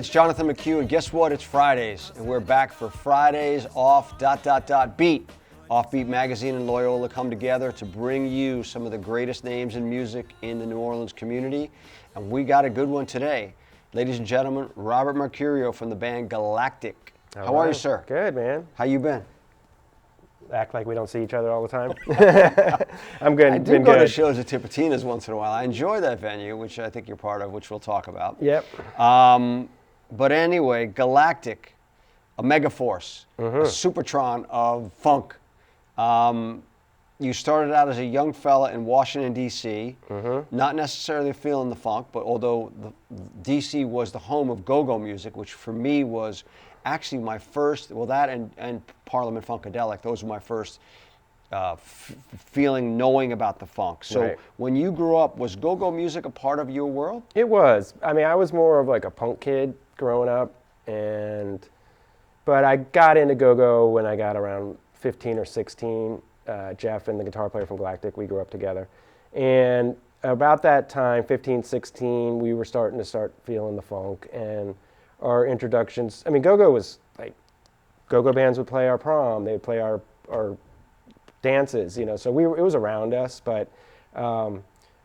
it's Jonathan McHugh, and guess what? It's Fridays, and we're back for Fridays Beat. OffBeat magazine and Loyola come together to bring you some of the greatest names in music in the New Orleans community, and we got a good one today. Ladies and gentlemen, Robert Mercurio from the band Galactic. How are you, sir? Good, man. How you been? Act like we don't see each other all the time. I'm good. I do go to shows at Tipitina's once in a while. I enjoy that venue, which I think you're part of, which we'll talk about. Yep. But anyway, Galactic, a megaforce, a supertron of funk. You started out as a young fella in Washington, D.C., not necessarily feeling the funk, but although D.C. was the home of go-go music, which for me was actually my first, well, that and Parliament Funkadelic, those were my first knowing about the funk. So when you grew up, was go-go music a part of your world? It was. I mean, I was more of like a punk kid growing up, but I got into go-go when I got around 15 or 16. Jeff and the guitar player from Galactic, we grew up together. And about that time, 15, 16, we were starting to feeling the funk, and our introductions, I mean, go-go was like, go-go bands would play our prom, they would play our dances, you know, so it was around us, but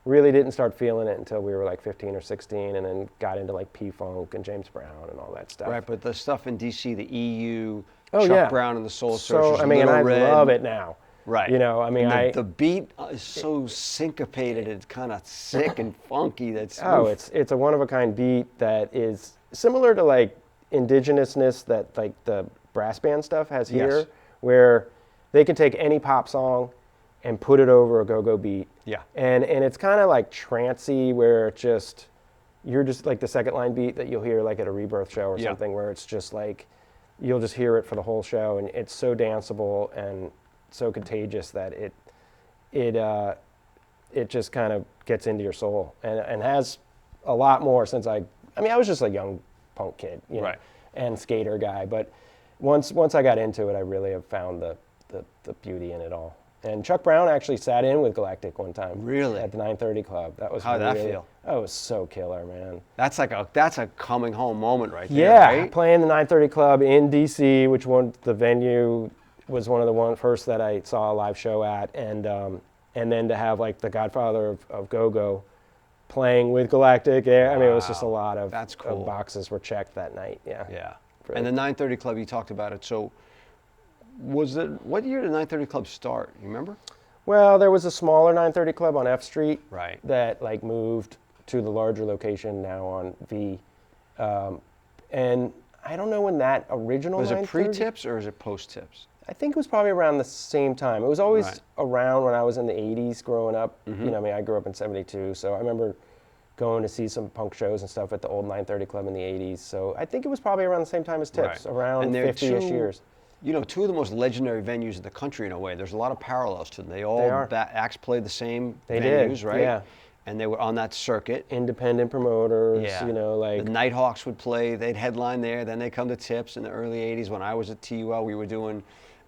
really didn't start feeling it until we were like 15 or 16, and then got into like P-Funk and James Brown and all that stuff. Right, but the stuff in D.C., the EU, Chuck yeah. Brown and the Soul Searchers, I mean, and I love it now. Right. You know, I mean, the beat is so syncopated, it's kind of sick and funky. It's a one-of-a-kind beat that is similar to like indigenousness that like the brass band stuff has here, where they can take any pop song and put it over a go-go beat. Yeah. And it's kind of like trancey, where you're just like the second line beat that you'll hear like at a Rebirth show or something, where it's just like, you'll just hear it for the whole show, and it's so danceable and so contagious that it just kind of gets into your soul, and has a lot more since I was just a young punk kid, you know, and skater guy, but once I got into it, I really have found the beauty in it all. And Chuck Brown actually sat in with Galactic one time. Really? At the 930 Club. That was How'd that feel? Oh, it was so killer, man. That's a coming home moment right there, yeah, right? Playing the 930 Club in D.C., the venue was one of the first that I saw a live show at, and then to have like the godfather of go-go playing with Galactic. Yeah, I mean, it was just a lot of, that's cool. Of boxes were checked that night. Yeah. Yeah. And the 930 Club, you talked about it. So what year did 930 Club start? You remember? Well, there was a smaller 930 Club on F Street. Right. That like moved to the larger location now on V. And I don't know when that original was 930... it pre-Tips or is it post-Tips? I think it was probably around the same time. It was always around when I was in the 80s growing up. You know, I mean, I grew up in 72, so I remember going to see some punk shows and stuff at the old 930 Club in the 80s. So I think it was probably around the same time as Tips, around 50-ish years. You know, two of the most legendary venues in the country in a way. There's a lot of parallels to them. Acts played the same venues, right? Yeah. And they were on that circuit. Independent promoters, you know, like... The Nighthawks would play, they'd headline there, then they come to Tips in the early 80s. When I was at TUL, we were doing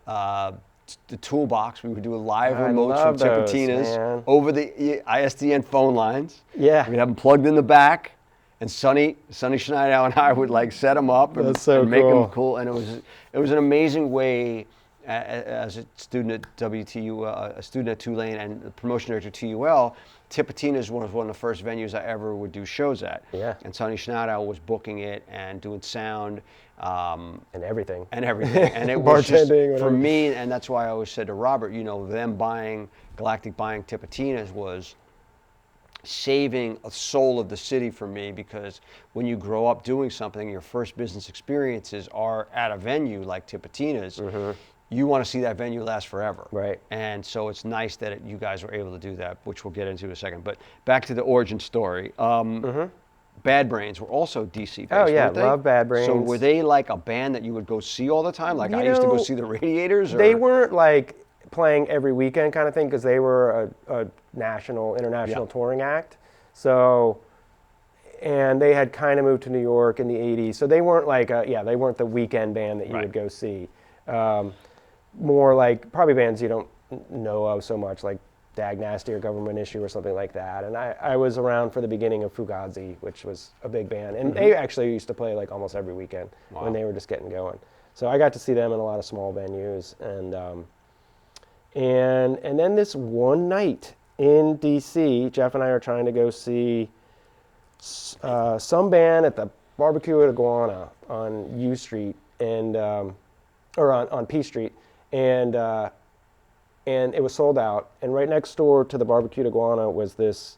the Toolbox. We would do live remotes from Tipitina's over the ISDN phone lines. Yeah. We'd have them plugged in the back, and Sonny Schneider and I would like set them up and make them cool. And it was an amazing way, as a student at WTU, a student at Tulane, and the promotion director at TUL. Tipitina's was one of the first venues I ever would do shows at. Yeah. And Sonny Schneider was booking it and doing sound. And everything. And it was just, for me, and that's why I always said to Robert, you know, Galactic buying Tipitina's was saving a soul of the city for me, because when you grow up doing something, your first business experiences are at a venue like Tipitina's. You want to see that venue last forever. Right. And so it's nice that you guys were able to do that, which we'll get into in a second. But back to the origin story. Bad Brains were also DC based. Oh yeah, weren't they? love Bad Brains. So were they like a band that you would go see all the time? Like I used to go see the Radiators? Or? They weren't like playing every weekend kind of thing, because they were a international touring act. So, and they had kind of moved to New York in the 80s. So they weren't like, they weren't the weekend band that you would go see. More like probably bands you don't know of so much, like Dag Nasty or Government Issue or something like that. And I was around for the beginning of Fugazi, which was a big band. And they actually used to play like almost every weekend when they were just getting going. So I got to see them in a lot of small venues. And then this one night in D.C., Jeff and I are trying to go see some band at the Barbecue at Iguana on U Street and or on P Street, and it was sold out. And right next door to the Barbecue at Iguana was this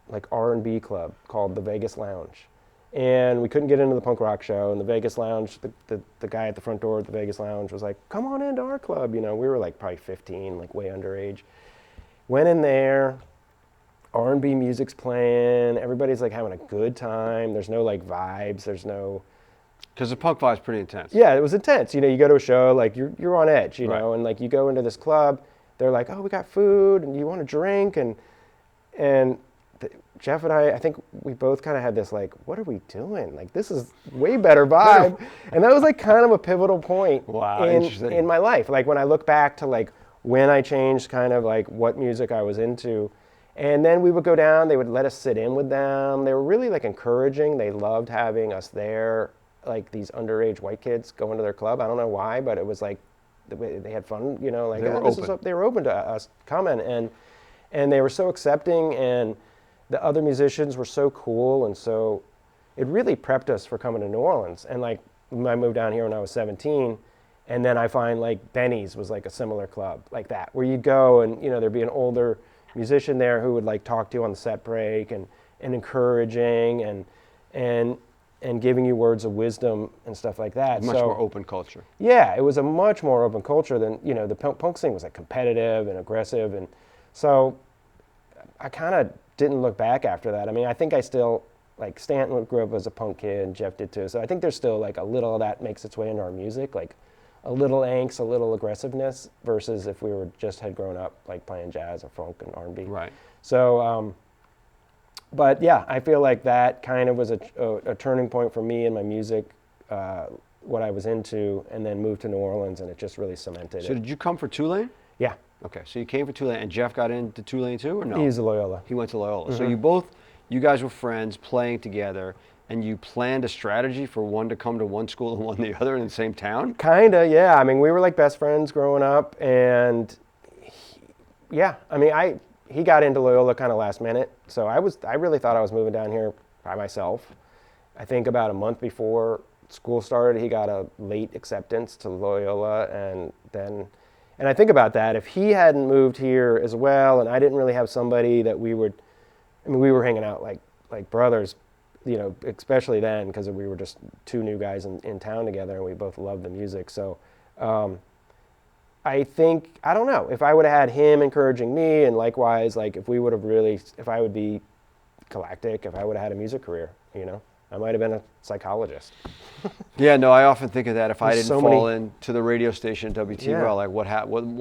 like R&B club called the Vegas Lounge, and we couldn't get into the punk rock show. And the Vegas Lounge, the guy at the front door of the Vegas Lounge was like, "Come on into our club." You know, we were like probably 15, like way underage. Went in there. R&B music's playing, everybody's like having a good time, there's no like vibes, there's no... Because the punk vibe's pretty intense. Yeah, it was intense. You know, you go to a show, like you're on edge, you know, and like you go into this club, they're like, oh, we got food, and you want a drink, and Jeff and I think we both kind of had this like, what are we doing? Like, this is way better vibe. And that was like kind of a pivotal point in my life. Like when I look back to like when I changed kind of like what music I was into. And then we would go down, they would let us sit in with them. They were really like encouraging. They loved having us there, like these underage white kids going to their club. I don't know why, but it was like, they had fun, you know, like they were open to us coming, and they were so accepting, and the other musicians were so cool, and so it really prepped us for coming to New Orleans. And like I moved down here when I was 17, and then I find like Benny's was like a similar club like that, where you'd go and, you know, there'd be an older musician there who would like talk to you on the set break and encouraging and giving you words of wisdom and stuff like that. Much more open culture. Yeah, it was a much more open culture than, you know, the punk scene was like competitive and aggressive, and so I kind of didn't look back after that. I mean, I think I still, like, Stanton grew up as a punk kid, and Jeff did too, so I think there's still like a little of that makes its way into our music, like a little angst, a little aggressiveness, versus if we were just had grown up like playing jazz or funk and R&B. Right. So, but yeah, I feel like that kind of was a turning point for me in my music, what I was into, and then moved to New Orleans, and it just really cemented it. So did you come for Tulane? Yeah. Okay, so you came for Tulane, and Jeff got into Tulane too, or no? He's a Loyola. He went to Loyola. Mm-hmm. So you guys were friends playing together, and you planned a strategy for one to come to one school and one the other in the same town? Kinda, yeah. I mean, we were like best friends growing up, and he got into Loyola kind of last minute. So I really thought I was moving down here by myself. I think about a month before school started, he got a late acceptance to Loyola, and I think about that. If he hadn't moved here as well, and I didn't really have somebody that we were hanging out like brothers, you know, especially then, because we were just two new guys in town together, and we both loved the music. So I don't know, if I would have had him encouraging me, and likewise, like if I would be Galactic, if I would have had a music career, you know, I might have been a psychologist. Yeah, no, I often think of that. If I didn't fall into the radio station at WTBL, like what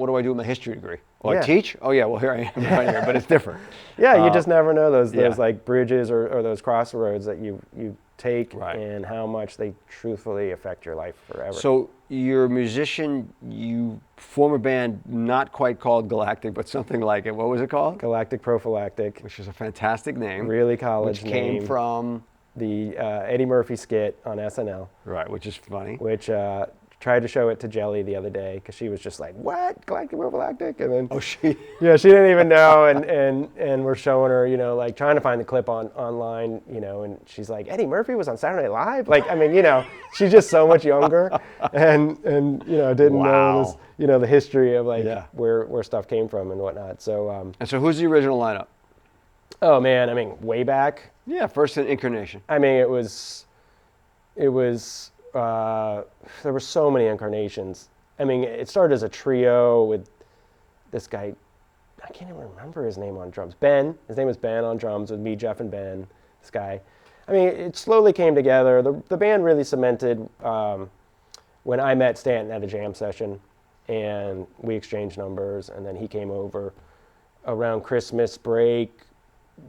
do I do with my history degree? Well, I teach? Oh yeah, well here I am right here, but it's different. Yeah, you just never know those like bridges or those crossroads that you take, and how much they truthfully affect your life forever. So you're a musician, you form a band not quite called Galactic, but something like it. What was it called? Galactic Prophylactic. Which is a fantastic name. Really college name. Which came from? The Eddie Murphy skit on SNL. Right, which is funny. Which tried to show it to Jelly the other day, because she was just like, what? Galactic Prophylactic? And then yeah, she didn't even know, and we're showing her, you know, like trying to find the clip online, you know, and she's like, Eddie Murphy was on Saturday Night Live? Like, I mean, you know, she's just so much younger, and you know, didn't know this, you know, the history of like where stuff came from and whatnot. So and so who's the original lineup? Oh man, I mean, way back. Yeah, first incarnation. I mean, it was there were so many incarnations. I mean, it started as a trio with this guy, I can't even remember his name on drums. Ben, his name was Ben on drums, with me, Jeff, and Ben, this guy. I mean, it slowly came together. The band really cemented when I met Stanton at a jam session, and we exchanged numbers, and then he came over around Christmas break,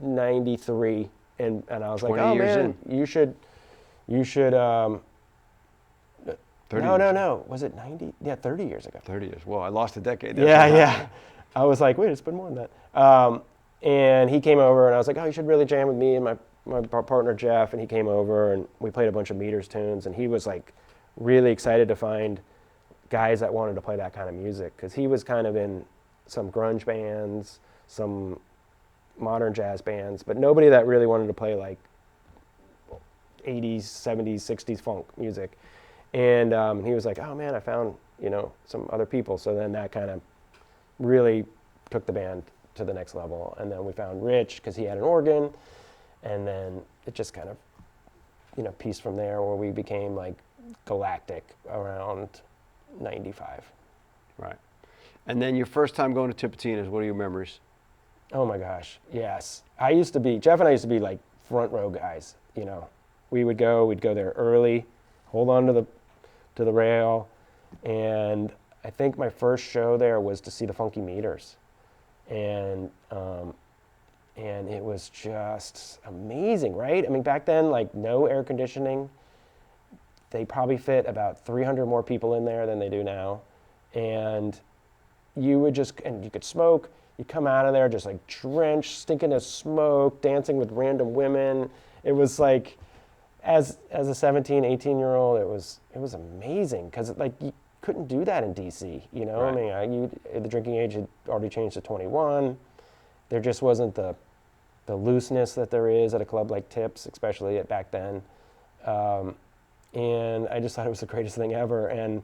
93, and I was like, oh man, you should 30 no, was it 90? Yeah, 30 years ago. 30 years. Well, I lost a decade. Yeah. I was like, wait, it's been more than that. And he came over, and I was like, oh, you should really jam with me and my partner Jeff. And he came over, and we played a bunch of Meters tunes, and he was like really excited to find guys that wanted to play that kind of music, because he was kind of in some grunge bands, some modern jazz bands, but nobody that really wanted to play like 80s, 70s, 60s funk music. And he was like, oh man, I found, some other people. So then that kind of really took the band to the next level. And then we found Rich, because he had an organ. And then it just kind of, pieced from there, where we became like Galactic around 95. Right. And then your first time going to Tipitinas, what are your memories? Oh my gosh, yes. Jeff and I used to be like front row guys, we'd go there early, hold on to the rail, and I think my first show there was to see the Funky Meters, and it was just amazing, right? I mean, back then, like, no air conditioning. They probably fit about 300 more people in there than they do now, and you could smoke. You come out of there just like drenched, stinking of smoke, dancing with random women. It was like, as a 17, 18-year-old, it was amazing, because like you couldn't do that in DC. Right. I mean, the drinking age had already changed to 21. There just wasn't the looseness that there is at a club like Tips, especially back then. And I just thought it was the greatest thing ever. And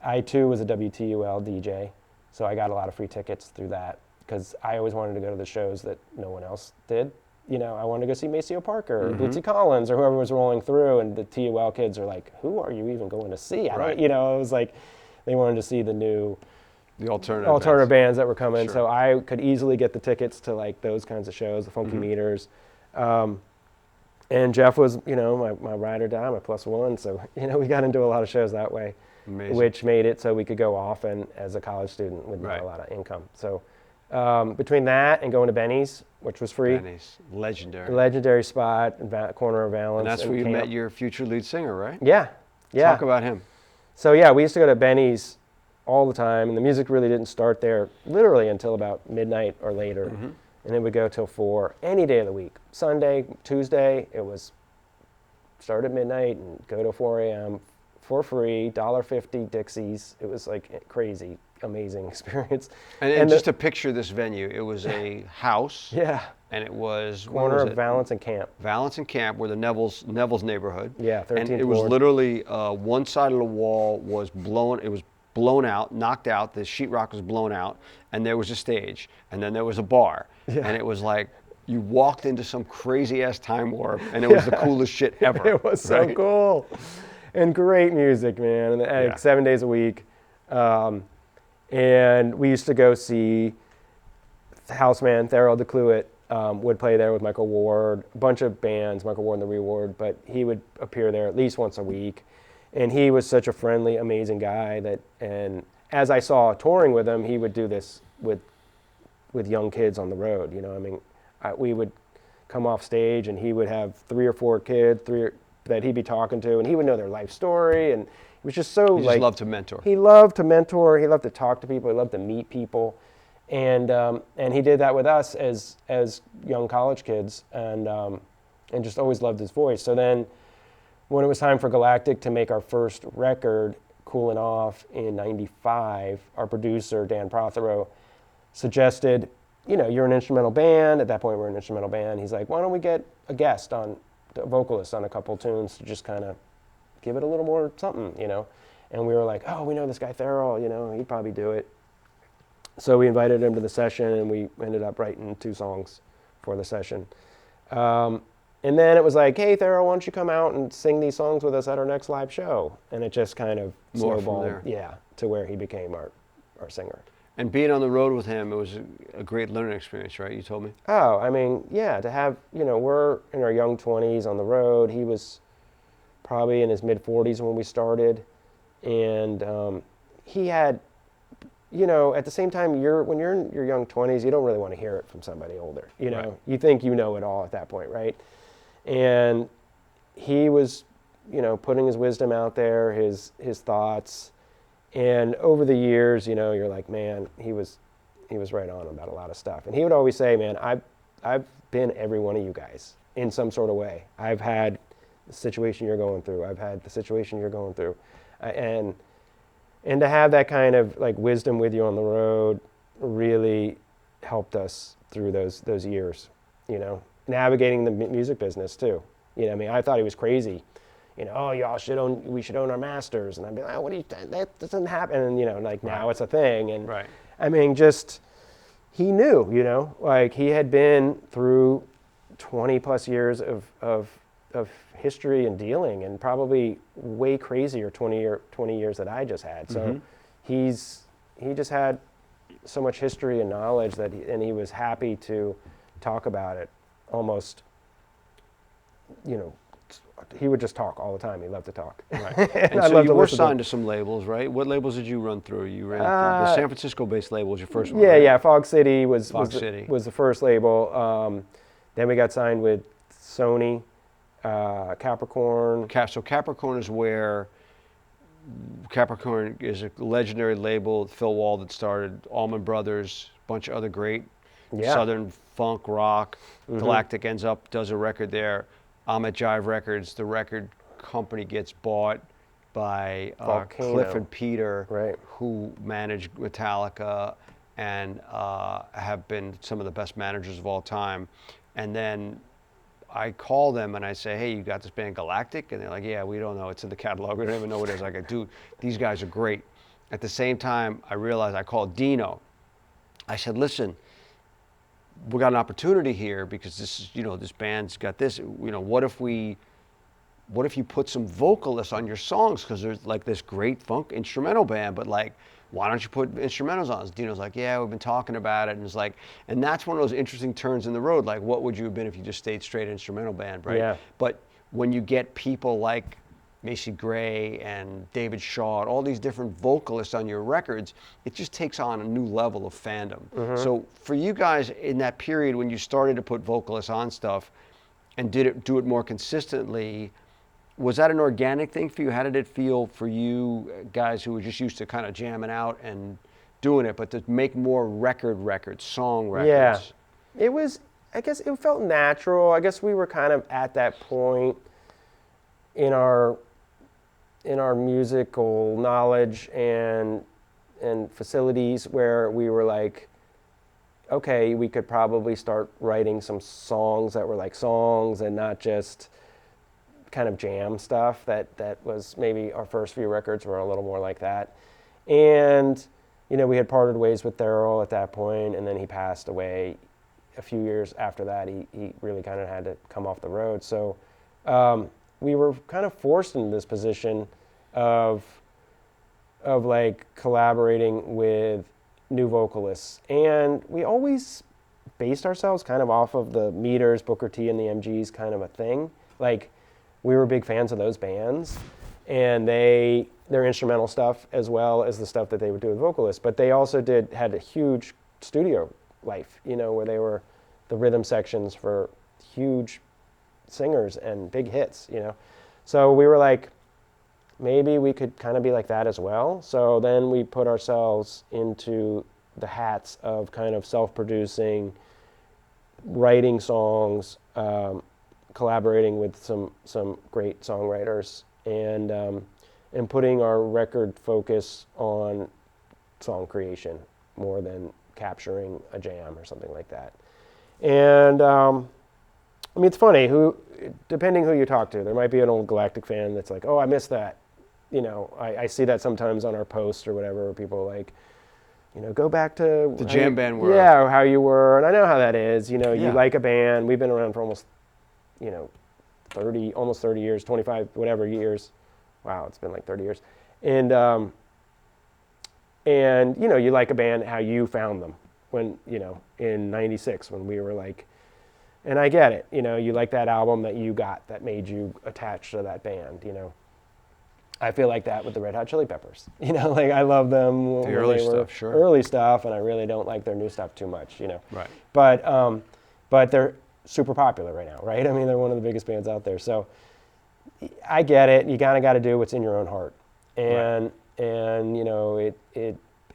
I too was a WTUL DJ, so I got a lot of free tickets through that, because I always wanted to go to the shows that no one else did. I wanted to go see Maceo Parker or Bootsy Collins or whoever was rolling through, and the TUL kids are like, who are you even going to see? Right. It was like they wanted to see the alternative bands that were coming. Sure. So I could easily get the tickets to like those kinds of shows, the Funky Meters. And Jeff was, my ride or die, my plus one. So, we got into a lot of shows that way. Amazing. Which made it so we could go often as a college student with not a lot of income. So between that and going to Benny's, which was free. Benny's, legendary. Legendary spot, corner of Valence. And that's where you camp. met your future lead singer, right? Yeah. Talk about him. So yeah, we used to go to Benny's all the time, and the music really didn't start there literally until about midnight or later. And it would go till 4 any day of the week. Sunday, Tuesday, it was start at midnight and go to 4 a.m. for free, $1.50 Dixies. It was like crazy, amazing experience. And just to picture this venue, it was a house. Yeah. And it was corner of Valence and Camp. Valence and Camp were the Neville's neighborhood. Yeah, 13th And it was literally one side of the wall was blown. It was blown out, knocked out. The sheetrock was blown out, and there was a stage, and then there was a bar, and it was like you walked into some crazy ass time warp, and it was the coolest shit ever. It was so cool, and great music, man. And 7 days a week, and we used to go see Houseman Therold DeCluet. Would play there with Michael Ward, a bunch of bands, Michael Ward and the Reward, but he would appear there at least once a week. And he was such a friendly, amazing guy and as I saw touring with him, he would do this with young kids on the road. We would come off stage and he would have 3 or 4 kids, that he'd be talking to, and he would know their life story, and he was just so he just loved to mentor. He loved to mentor. He loved to talk to people. He loved to meet people. And he did that with us as young college kids, and just always loved his voice. So then, when it was time for Galactic to make our first record, Coolin' Off, in '95, our producer Dan Prothero suggested, you're an instrumental band. At that point, we're an instrumental band. He's like, why don't we get a vocalist on a couple tunes to just kind of give it a little more something, And we were like, oh, we know this guy Therold, he'd probably do it. So we invited him to the session, and we ended up writing 2 songs for the session. And then it was like, hey, Therold, why don't you come out and sing these songs with us at our next live show? And it just kind of snowballed, to where he became our singer. And being on the road with him, it was a great learning experience, right? You told me. Oh, I mean, yeah, to have, we're in our young 20s on the road. He was probably in his mid-40s when we started. And he had, at the same time, when you're in your young 20s, you don't really want to hear it from somebody older. Right. You think you know it all at that point, right? And he was, putting his wisdom out there, his thoughts. And over the years, you're like, man, he was he was right on about a lot of stuff. And he would always say, man, I've been every one of you guys in some sort of way. I've had the situation you're going through. I've had the situation you're going through. And to have that kind of like wisdom with you on the road really helped us through those years, you know, navigating the music business too. You know, I mean, I thought he was crazy. You know, oh, we should own our masters. And I'd be like, oh, what do you, that doesn't happen. And, you know, like now it's a thing. And I mean, just, he knew, you know, like he had been through 20 plus years of history and dealing, and probably way crazier 20 years that I just had. So he just had so much history and knowledge that and he was happy to talk about it almost, you know, he would just talk all the time. He loved to talk. Right. And so you were signed to some labels, right? What labels did you run through? You ran through the San Francisco-based label was your first one, right? Yeah. Fog City was the first label. Then we got signed with Sony, Capricorn. So Capricorn is where Capricorn is a legendary label. Phil Walden started, Allman Brothers, a bunch of other great Southern funk rock. Galactic ends up, does a record there. I'm at Jive Records. The record company gets bought by Cliff and Peter, who managed Metallica and have been some of the best managers of all time. And then I call them and I say, hey, you got this band Galactic? And they're like, yeah, we don't know. It's in the catalog. We don't even know what it is. I go, dude, these guys are great. At the same time, I realized I called Dino. I said, listen, we got an opportunity here because this is, you know, this band's got this, you know, what if you put some vocalists on your songs? Because there's like this great funk instrumental band, but like, why don't you put instrumentals on? Dino's like, yeah, we've been talking about it. And it's like, and that's one of those interesting turns in the road. Like, what would you have been if you just stayed straight instrumental band, right? Yeah. But when you get people like Macy Gray and David Shaw, all these different vocalists on your records, it just takes on a new level of fandom. So for you guys in that period when you started to put vocalists on stuff and do it more consistently, was that an organic thing for you? How did it feel for you guys who were just used to kind of jamming out and doing it, but to make more song records? Yeah, it was, I guess it felt natural. I guess we were kind of at that point in our musical knowledge and facilities where we were like, okay, we could probably start writing some songs that were like songs and not just kind of jam stuff. That was maybe our first few records were a little more like that. And, you know, we had parted ways with Daryl at that point, and then he passed away a few years after that. He really kind of had to come off the road. So we were kind of forced into this position of like collaborating with new vocalists. And we always based ourselves kind of off of the Meters, Booker T, and the MGs kind of a thing. Like, we were big fans of those bands, and their instrumental stuff as well as the stuff that they would do with vocalists. But they also had a huge studio life, you know, where they were the rhythm sections for huge singers and big hits, you know. So we were like, maybe we could kind of be like that as well. So then we put ourselves into the hats of kind of self-producing, writing songs, collaborating with some great songwriters, and putting our record focus on song creation more than capturing a jam or something like that. And I mean, it's funny, depending who you talk to, there might be an old Galactic fan that's like, oh, I missed that. You know, I see that sometimes on our posts or whatever, where people are like, you know, go back to the jam band world. Yeah, or how you were. And I know how that is. You know, you like a band. We've been around for almost, you know, almost 30 years, 25, whatever years. Wow, it's been like 30 years. And you know, you like a band, how you found them when, you know, in 96 when we were like, and I get it, you know, you like that album that you got that made you attached to that band, you know. I feel like that with the Red Hot Chili Peppers. You know, like I love them. The early stuff, sure. Early stuff, and I really don't like their new stuff too much, you know. Right. But they're super popular right now, right? I mean, they're one of the biggest bands out there. So I get it. You kind of got to do what's in your own heart. And you know,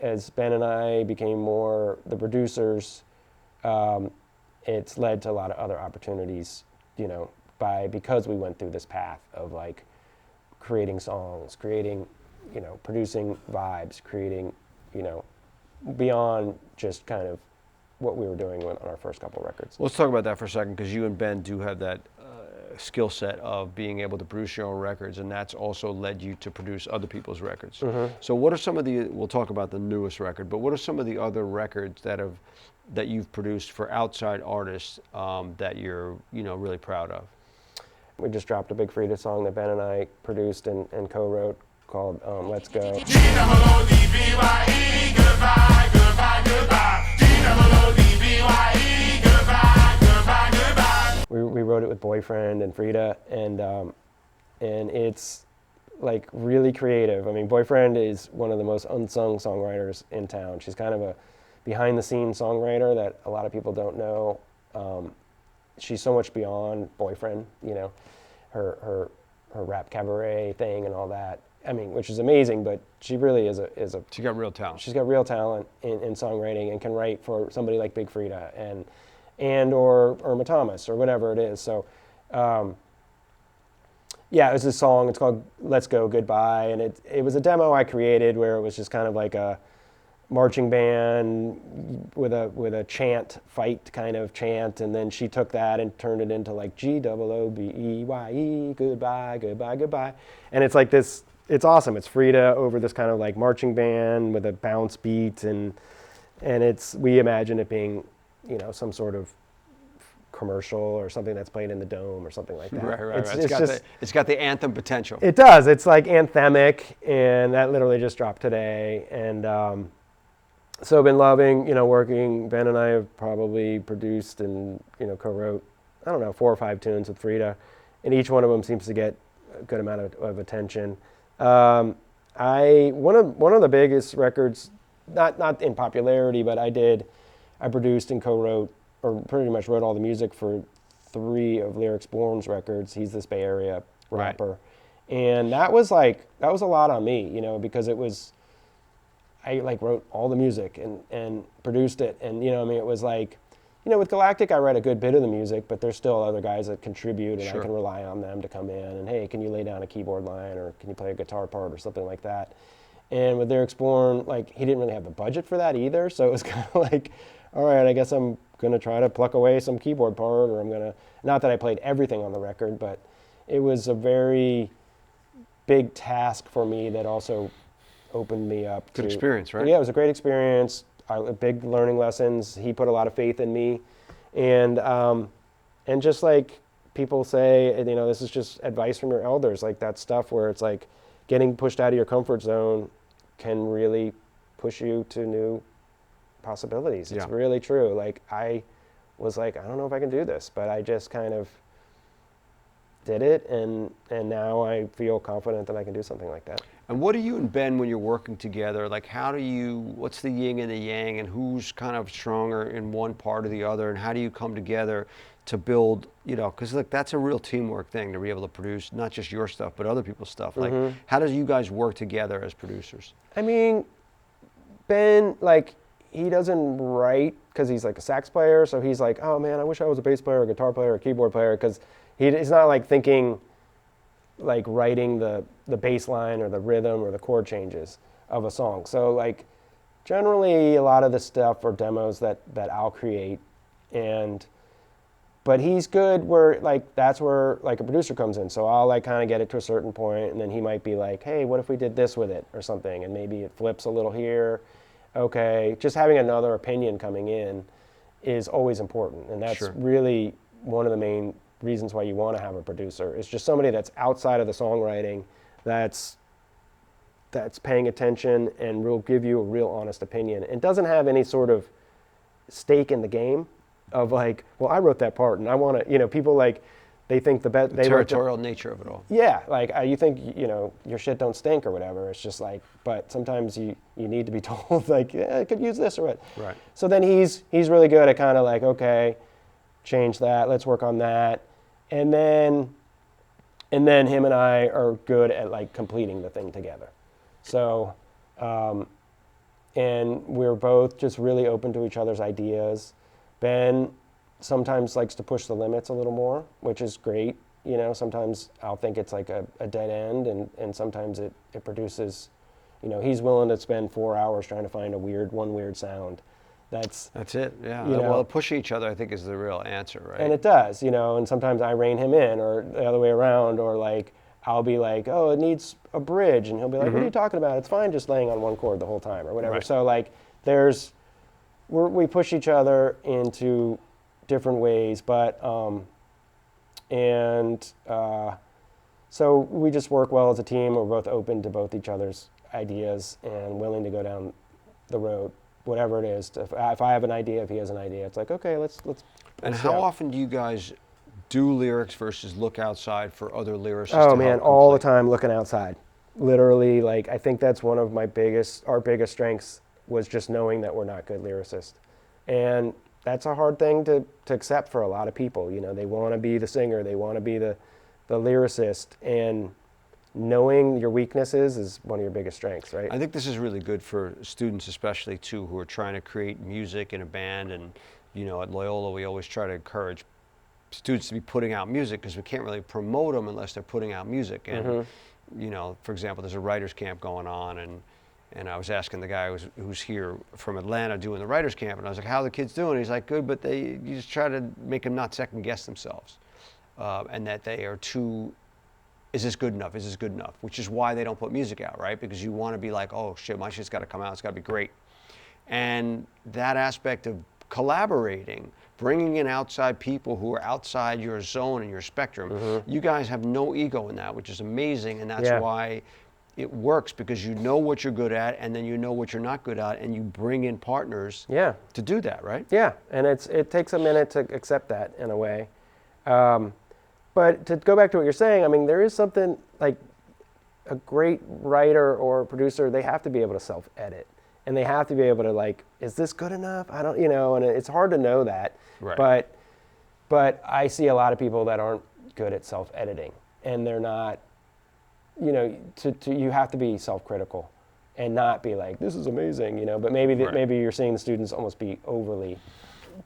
as Ben and I became more the producers, it's led to a lot of other opportunities, because we went through this path of like creating songs, creating, producing vibes, creating, beyond just kind of what we were doing on our first couple records. Let's talk about that for a second, because you and Ben do have that skill set of being able to produce your own records, and that's also led you to produce other people's records. Mm-hmm. So what are some of the, we'll talk about the newest record, but what are some of the other records that you've produced for outside artists that you're really proud of? We just dropped a Big Frida song that Ben and I produced and co-wrote called Let's Go. We wrote it with Boyfriend and Frida, and it's like really creative. I mean, Boyfriend is one of the most unsung songwriters in town. She's kind of a behind-the-scenes songwriter that a lot of people don't know. She's so much beyond Boyfriend, her rap cabaret thing and all that. I mean, which is amazing, but she really is a. She got real talent. She's got real talent in songwriting and can write for somebody like Big Frida or Irma Thomas or whatever it is. So, yeah, it was a song. It's called "Let's Go Goodbye," and it was a demo I created where it was just kind of like a marching band with a chant, fight kind of chant, and then she took that and turned it into like GOOBEYE, goodbye, goodbye, goodbye, and it's like this. It's awesome. It's Frida over this kind of like marching band with a bounce beat, and we imagine it being, some sort of commercial or something that's played in the Dome or something like that. Right. It's got the anthem potential. It does. It's like anthemic, and that literally just dropped today, and so I've been loving, working. Ben and I have probably produced and, co-wrote, 4 or 5 tunes with Frida, and each one of them seems to get a good amount of attention. One of the biggest records, not in popularity, but I produced and co-wrote, or pretty much wrote all the music for 3 of Lyrics Born's records. He's this Bay Area rapper, and that was a lot on me, because I wrote all the music and produced it, and it was like, with Galactic I write a good bit of the music, but there's still other guys that contribute, and Sure. I can rely on them to come in and, hey, can you lay down a keyboard line, or can you play a guitar part or something like that. And with Lyrics Born, he didn't really have the budget for that either, so it was kind of like, all right, I guess I'm gonna try to pluck away some keyboard part, or I'm gonna, not that I played everything on the record, but it was a very big task for me that also opened me up. Good experience, right? Yeah, it was a great experience. Big learning lessons. He put a lot of faith in me, and just like people say, this is just advice from your elders. Like that stuff where it's like getting pushed out of your comfort zone can really push you to new possibilities. It's really true. Like I was like, I don't know if I can do this, but I just kind of did it, and now I feel confident that I can do something like that. And what do you and Ben, when you're working together, what's the yin and the yang, and who's kind of stronger in one part or the other, and how do you come together to build, because that's a real teamwork thing, to be able to produce not just your stuff, but other people's stuff. Mm-hmm. How do you guys work together as producers? I mean, Ben, he doesn't write because he's like a sax player, so he's like, oh man, I wish I was a bass player, a guitar player, a keyboard player, because he's not thinking writing the bass line or the rhythm or the chord changes of a song. So generally a lot of the stuff are demos that I'll create, but he's good where that's where a producer comes in. So I'll kind of get it to a certain point, and then he might be like, hey, what if we did this with it or something, and maybe it flips a little here. Okay, just having another opinion coming in is always important, and that's Sure. really one of the main reasons why you want to have a producer. It's just somebody that's outside of the songwriting, that's paying attention and will give you a real honest opinion, and doesn't have any sort of stake in the game of well, I wrote that part and I want to, people they think the territorial nature of it all. Yeah, you think your shit don't stink or whatever. It's just but sometimes you need to be told yeah, I could use this or what. Right. So then he's really good at kind of okay, change that, let's work on that, and then him and I are good at completing the thing together. So and we're both just really open to each other's ideas. Ben sometimes likes to push the limits a little more, which is great. You know, sometimes I'll think it's like a dead end, and sometimes it produces, you know, he's willing to spend 4 hours trying to find one weird sound. That's it, yeah. You know, well, pushing each other, I think, is the real answer, right? and it does, you know, and sometimes I rein him in, or the other way around, or like, I'll be like, oh, it needs a bridge, and he'll be like, what are you talking about? It's fine just laying on one chord the whole time, or whatever. Right. So like, we push each other into different ways, but, so we just work well as a team. We're both open to both each other's ideas and willing to go down the road, whatever it is. If I have an idea, if he has an idea, it's like, okay, let's And how often do you guys do lyrics versus look outside for other lyricists? Oh man, all the time looking outside. Literally, like, I think that's one of our biggest strengths, was just knowing that we're not good lyricists. And that's a hard thing to accept for a lot of people. You know, they want to be the singer, they want to be the lyricist, and knowing your weaknesses is one of your biggest strengths, right? I think this is really good for students, especially too, who are trying to create music in a band. And, you know, at Loyola, we always try to encourage students to be putting out music, because we can't really promote them unless they're putting out music. And, you know, for example, there's a writer's camp going on, and I was asking the guy who's here from Atlanta doing the writer's camp, and I was like, how are the kids doing? He's like, good, but you just try to make them not second guess themselves. And that they are too, is this good enough? Is this good enough? Which is why they don't put music out, right? Because you want to be like, oh shit, my shit's got to come out. It's got to be great. And that aspect of collaborating, bringing in outside people who are outside your zone and your spectrum, you guys have no ego in that, which is amazing. And that's why it works, because you know what you're good at, and then you know what you're not good at, and you bring in partners to do that, right? Yeah, and it takes a minute to accept that in a way. But to go back to what you're saying, I mean, there is something like a great writer or producer, they have to be able to self-edit. And they have to be able to, like, is this good enough? I don't, you know, and it's hard to know that. Right. But I see a lot of people that aren't good at self-editing. And they're not, you know, you have to be self-critical and not be like, this is amazing, you know. But maybe maybe you're seeing the students almost be overly.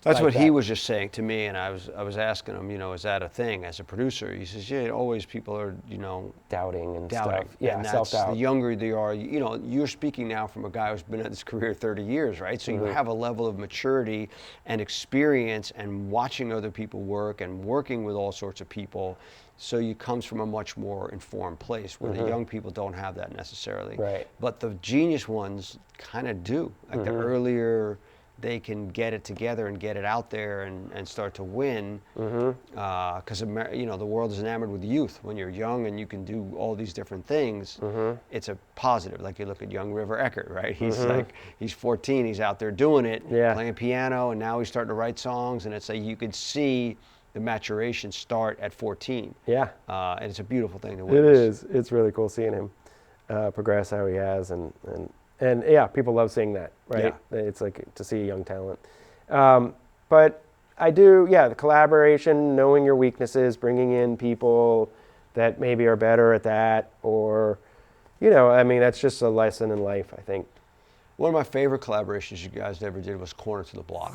That's like what he was just saying to me, and I was asking him, you know, is that a thing as a producer? He says, yeah, always people are, you know, doubting stuff. Yeah, and self-doubt. The younger they are, you know, you're speaking now from a guy who's been at this career 30 years, right? So you have a level of maturity and experience and watching other people work and working with all sorts of people. So you comes from a much more informed place, where the young people don't have that necessarily. Right. But the genius ones kind of do. Like the earlier they can get it together and get it out there and start to win, because you know, the world is enamored with youth. When you're young and you can do all these different things, it's a positive. Like you look at young River Eckert, right? He's like, he's 14, he's out there doing it, playing piano, and now he's starting to write songs, and it's like you could see the maturation start at 14. Yeah. And it's a beautiful thing to witness. It is. It's really cool seeing him progress how he has, and yeah, people love seeing that, right? Yeah. It's like to see a young talent. But I do, the collaboration, knowing your weaknesses, bringing in people that maybe are better at that, or, you know, I mean, that's just a lesson in life, I think. One of my favorite collaborations you guys ever did was Corner to the Block.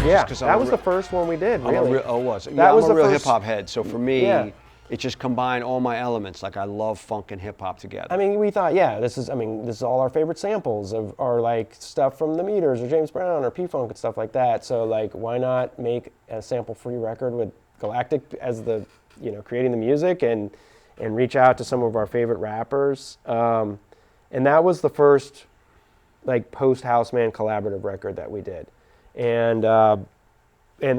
Yeah, that was the first one we did, really. Oh, it was. That was I'm a the real first- hip-hop head, so for me, it just combined all my elements. Like, I love funk and hip-hop together. I mean, we thought, this is all our favorite samples are like stuff from the Meters or James Brown or P-Funk and stuff like that. So, like, why not make a sample-free record with Galactic as the, you know, creating the music, and reach out to some of our favorite rappers. And that was the first, like, post-Houseman collaborative record that we did. And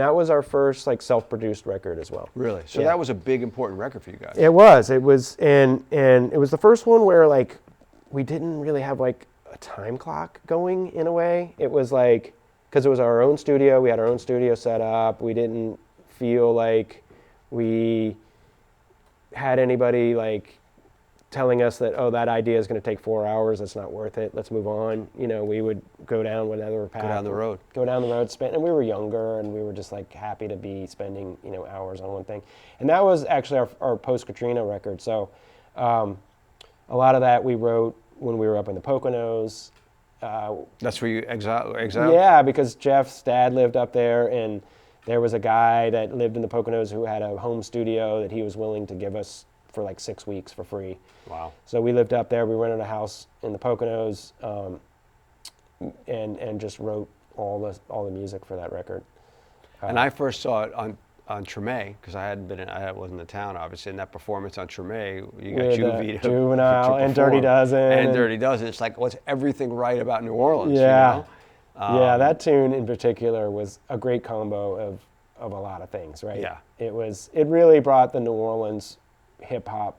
that was our first, like, self-produced record as well. Really? So that was a big, important record for you guys. It was, and it was the first one where, like, we didn't really have, like, a time clock going in a way. It was like, because it was our own studio, we had our own studio set up, we didn't feel like we had anybody, like, telling us that, oh, that idea is going to take 4 hours, it's not worth it, let's move on. You know, we would go down whatever path. Go down the road. And we were younger, and we were just, like, happy to be spending, you know, hours on one thing. And that was actually our post-Katrina record. So A lot of that we wrote when we were up in the Poconos. That's where you exiled? Yeah, because Jeff's dad lived up there, and there was a guy that lived in the Poconos who had a home studio that he was willing to give us for like 6 weeks for free. Wow. So we lived up there. We rented a house in the Poconos, and just wrote all the music for that record. And I first saw it on Treme, because I wasn't in the town, obviously, and that performance on Treme, you got Juvie Juvenile and Dirty Dozen. And Dirty Dozen. It's like, what's everything right about New Orleans, yeah. you know? Yeah, that tune in particular was a great combo of a lot of things, right? Yeah. It really brought the New Orleans hip-hop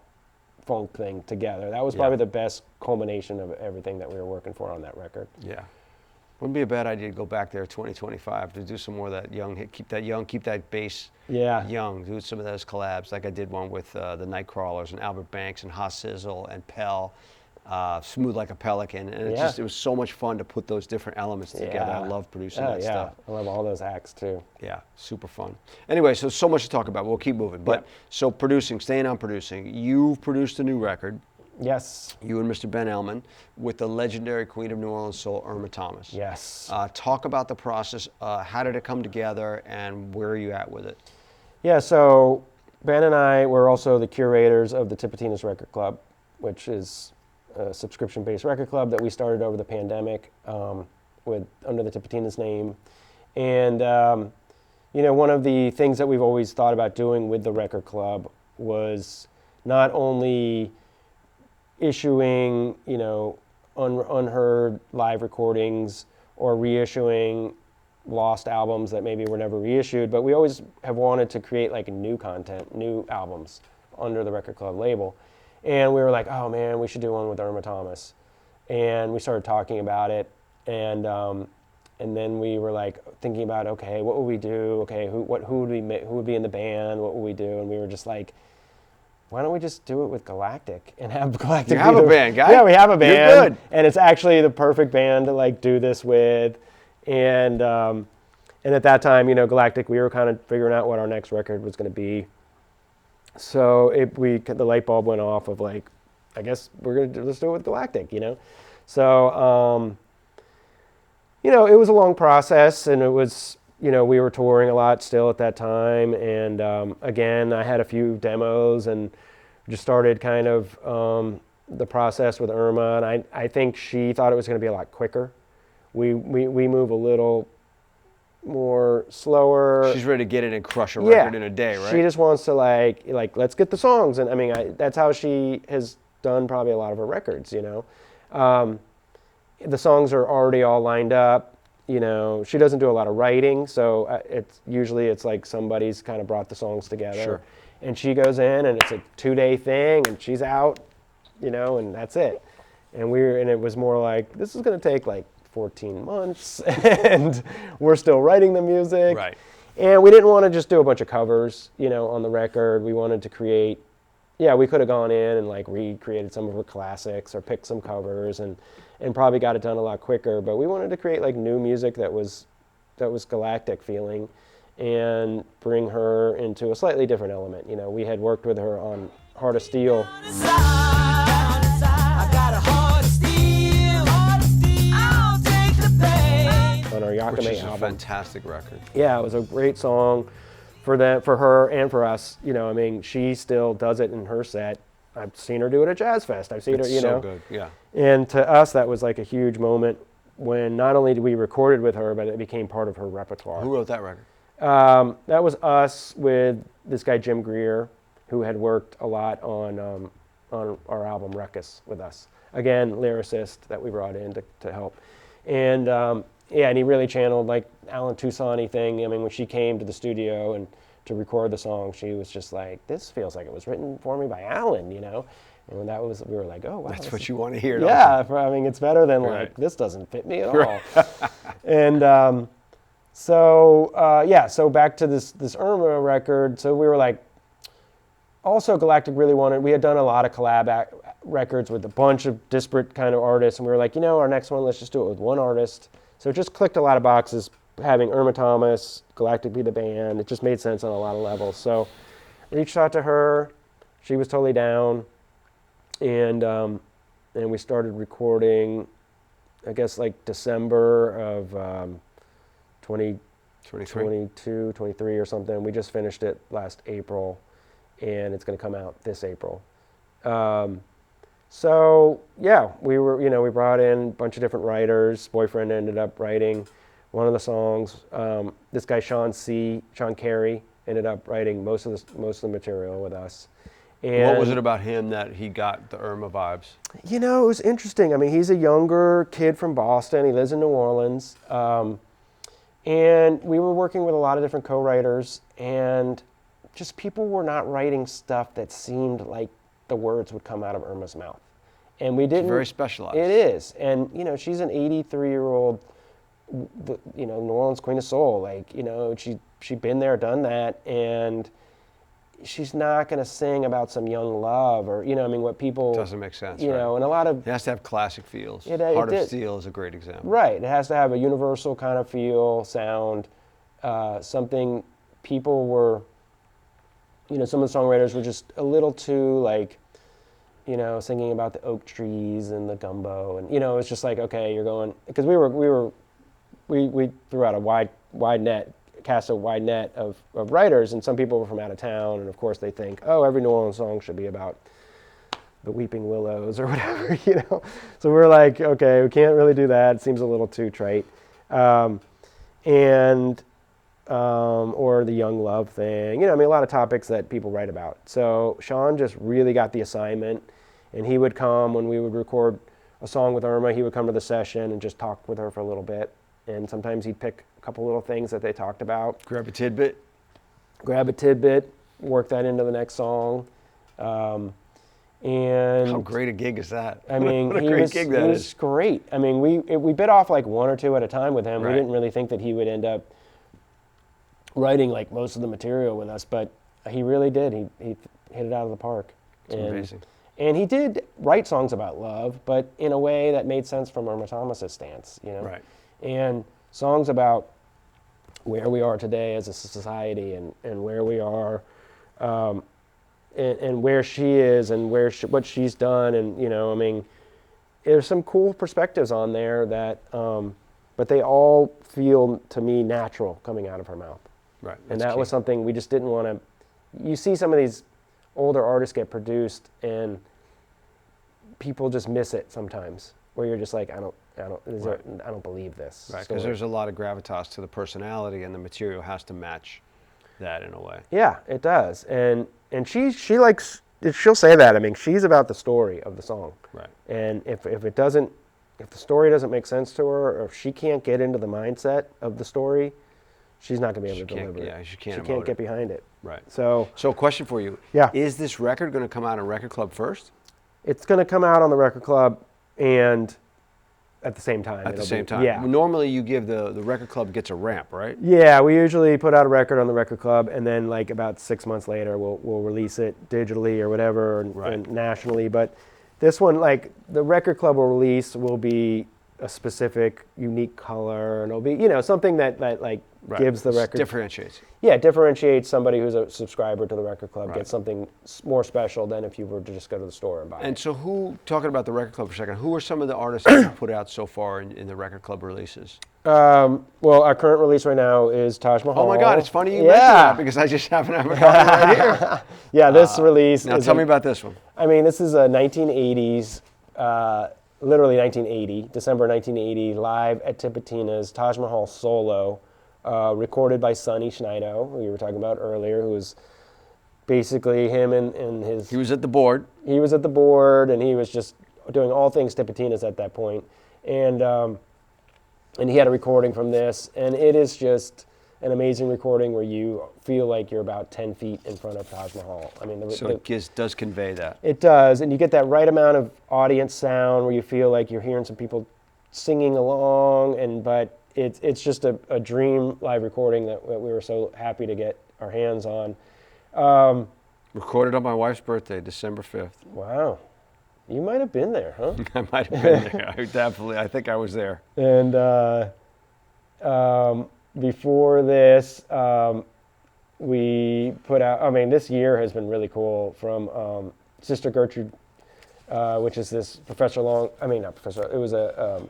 funk thing together. That was probably the best culmination of everything that we were working for on that record. Yeah. Wouldn't be a bad idea to go back there 2025 to do some more of that young hit, keep that bass young, do some of those collabs, like I did one with the Nightcrawlers and Albert Banks and Ha Sizzle and Pell, Smooth Like a Pelican, and it was so much fun to put those different elements together. I love producing that stuff. I love all those acts too. Yeah, super fun. Anyway, so much to talk about. We'll keep moving. But so staying on producing, you've produced a new record. Yes. You and Mr. Ben Elman with the legendary Queen of New Orleans soul, Irma Thomas. Yes. Talk about the process. How did it come together, and where are you at with it? Yeah, so Ben and I were also the curators of the Tipitina's Record Club, which is a subscription-based record club that we started over the pandemic under the Tipitina's name. And, one of the things that we've always thought about doing with the record club was not only issuing, unheard live recordings or reissuing lost albums that maybe were never reissued, but we always have wanted to create like new content, new albums under the Record Club label. And we were like, oh man, we should do one with Irma Thomas. And we started talking about it, and then we were like thinking about, okay, what would we do? Okay, who would be in the band? What would we do? And we were just like, why don't we just do it with Galactic and have Galactic? You have a band, guy. Yeah, we have a band. You're good. And it's actually the perfect band to like do this with. And at that time, Galactic, we were kind of figuring out what our next record was going to be. So the light bulb went off of like, I guess let's do it with Galactic, So, it was a long process, and it was, we were touring a lot still at that time. And again, I had a few demos and just started kind of the process with Irma. And I think she thought it was going to be a lot quicker. We move a little more slower. She's ready to get in and crush a record in a day, right? She just wants to like let's get the songs. And I mean, that's how she has done probably a lot of her records, The songs are already all lined up. She doesn't do a lot of writing, so it's like somebody's kind of brought the songs together. Sure. And she goes in, and it's a 2-day thing, and she's out, and that's it. And it was more like, this is going to take like 14 months, and we're still writing the music. Right. And we didn't want to just do a bunch of covers, on the record. We wanted to create, we could have gone in and like recreated some of her classics or picked some covers and probably got it done a lot quicker. But we wanted to create like new music that was Galactic feeling and bring her into a slightly different element. We had worked with her on Heart of Steel. On our Yakame Which is album. a fantastic record. Yeah, it was a great song for her and for us. She still does it in her set. I've seen her do it at Jazz Fest. I've seen her, so good, yeah. And to us, that was like a huge moment when not only did we record it with her, but it became part of her repertoire. Who wrote that record? That was us with this guy Jim Greer, who had worked a lot on our album Ruckus with us. Again, lyricist that we brought in to help. And and he really channeled like Alan Toussaint-y thing. I mean, when she came to the studio and to record the song, she was just like, this feels like it was written for me by Alan, And when that was, we were like, oh, wow. That's what you want to hear. Yeah, I mean, it's better than Right. like, this doesn't fit me at all. And so back to this Irma record. So we were like, also Galactic really wanted, we had done a lot of collab records with a bunch of disparate kind of artists, and we were like, our next one, let's just do it with one artist. So it just clicked a lot of boxes, having Irma Thomas, Galactic be the band. It just made sense on a lot of levels. So reached out to her. She was totally down. and we started recording, I guess like December of 2022, 23 or something. We just finished it last April, and it's going to come out this April. So yeah, we brought in a bunch of different writers. Boyfriend ended up writing one of the songs. This guy Sean Carey ended up writing most of the material with us. And what was it about him that he got the Irma vibes? You know, it was interesting. I mean, he's a younger kid from Boston. He lives in New Orleans. And we were working with a lot of different co-writers, and just people were not writing stuff that seemed like the words would come out of Irma's mouth. And we didn't. It's very specialized. It is. And, you know, she's an 83-year-old, you know, New Orleans Queen of Soul. Like, you know, she'd been there, done that, and she's not going to sing about some young love or, you know, I mean, what people... Doesn't make sense, you right? know, and a lot of... It has to have classic feels. Heart of Steel is a great example. Right. It has to have a universal kind of feel, sound, something people were... You know, some of the songwriters were just a little too, like, you know, singing about the oak trees and the gumbo, and, you know, it's just like, okay, you're going... Because we threw out a wide net, cast a wide net of writers, and some people were from out of town, and of course they think, oh, every New Orleans song should be about the weeping willows or whatever, you know. So we're like, okay, we can't really do that. It seems a little too trite. Or the young love thing, you know, I mean, a lot of topics that people write about. So Sean just really got the assignment, and he would come when we would record a song with Irma. He would come to the session and just talk with her for a little bit, and sometimes he'd pick a couple little things that they talked about. Grab a tidbit, work that into the next song. And how great a gig is that? I mean, what a great gig that is. He was great. I mean, we bit off like one or two at a time with him. Right. We didn't really think that he would end up writing like most of the material with us, but he really did. He hit it out of the park. It's amazing. And he did write songs about love, but in a way that made sense from Irma Thomas's stance, you know. Right. And songs about where we are today as a society, and where we are, and where she is, and what she's done, and, you know, I mean, there's some cool perspectives on there that, but they all feel to me natural coming out of her mouth. Right. And that was something we just didn't want to. You see some of these older artists get produced, and people just miss it sometimes. Where you're just like, I don't believe this. Right, because there's a lot of gravitas to the personality, and the material has to match that in a way. Yeah, it does. And she likes. She'll say that. I mean, she's about the story of the song. Right. And if the story doesn't make sense to her, or if she can't get into the mindset of the story, she's not going to be able to deliver it. Yeah, she can't get behind it. Right. So question for you. Yeah. Is this record going to come out on Record Club first? It's going to come out on the Record Club and at the same time. At the same time. Yeah. Normally you give the Record Club gets a ramp, right? Yeah, we usually put out a record on the Record Club, and then like about 6 months later we'll release it digitally or whatever, and nationally. But this one, like the Record Club release will be a specific, unique color, and it'll be, you know, something that like gives the record... Differentiates. Yeah, differentiates somebody who's a subscriber to the Record Club, Right. gets something more special than if you were to just go to the store and buy it. And so talking about the Record Club for a second, who are some of the artists that you put out so far in the Record Club releases? Well, our current release right now is Taj Mahal. Oh my God, it's funny you mentioned that, because I just happen to have a copy right here. Yeah, this release Now is tell me about this one. I mean, this is a 1980s, literally 1980, December 1980, live at Tipitina's Taj Mahal solo, recorded by Sonny Schneido, who you were talking about earlier, who was basically him and his... He was at the board. He was at the board, and he was just doing all things Tipitina's at that point. And he had a recording from this, and it is just an amazing recording where you feel like you're about 10 feet in front of Taj Mahal. I mean, it does convey that. It does, and you get that right amount of audience sound where you feel like you're hearing some people singing along, but it's just a dream live recording that we were so happy to get our hands on. Recorded on my wife's birthday, December 5th. Wow. You might have been there, huh? I might have been there. I think I was there. And before this, we put out, I mean, this year has been really cool from Sister Gertrude which is this not Professor, it was a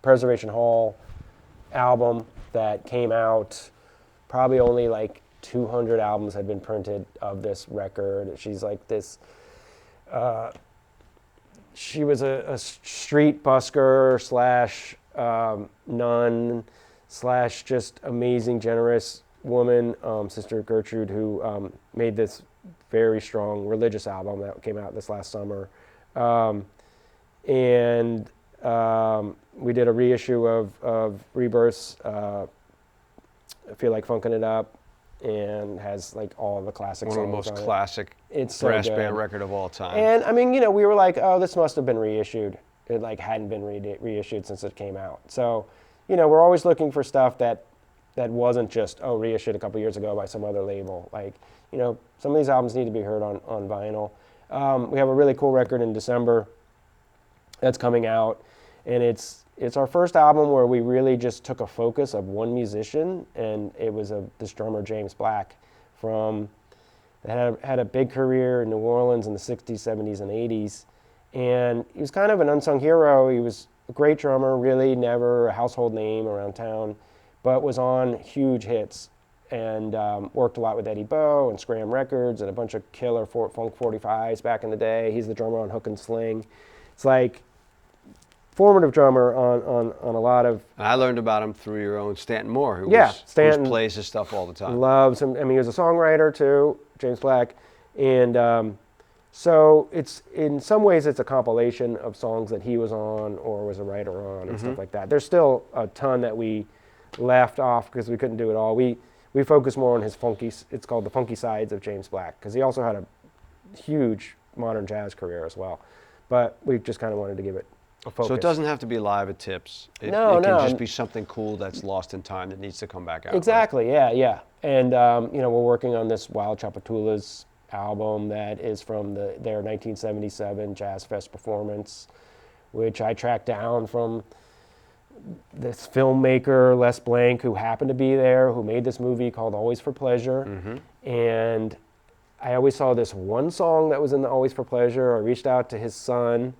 Preservation Hall album that came out. Probably only like 200 albums had been printed of this record. She's like this, she was a street busker slash nun slash just amazing, generous woman, Sister Gertrude, who made this very strong religious album that came out this last summer. And we did a reissue of Rebirth's I Feel Like Funkin' It Up, and has like all of the classic songs. One of the most classic brass band record of all time. And I mean, we were like, oh, this must have been reissued. It like hadn't been reissued since it came out. So, we're always looking for stuff that wasn't just, reissued a couple years ago by some other label. Like, some of these albums need to be heard on vinyl. We have a really cool record in December that's coming out, and it's our first album where we really just took a focus of one musician, and it was this drummer, James Black, that had a big career in New Orleans in the 60s, 70s, and 80s. And he was kind of an unsung hero. He was a great drummer, really never a household name around town, but was on huge hits and worked a lot with Eddie Bo and Scram Records and a bunch of killer funk 45s back in the day. He's the drummer on Hook and Sling. It's like formative drummer on a lot of... I learned about him through your own Stanton Moore, who plays his stuff all the time. Loves him. I mean, he was a songwriter too, James Black. And so it's, in some ways, it's a compilation of songs that he was on or was a writer on and stuff like that. There's still a ton that we left off because we couldn't do it all. We focus more on his it's called the funky sides of James Black, because he also had a huge modern jazz career as well. But we just kind of wanted to give it a focus. So it doesn't have to be live at Tips. It can just be something cool that's lost in time that needs to come back out. Exactly, right? Yeah. And, we're working on this Wild Chapatoulas album that is from their 1977 Jazz Fest performance, which I tracked down from this filmmaker, Les Blank, who happened to be there, who made this movie called Always for Pleasure. And I always saw this one song that was in the Always for Pleasure. I reached out to his son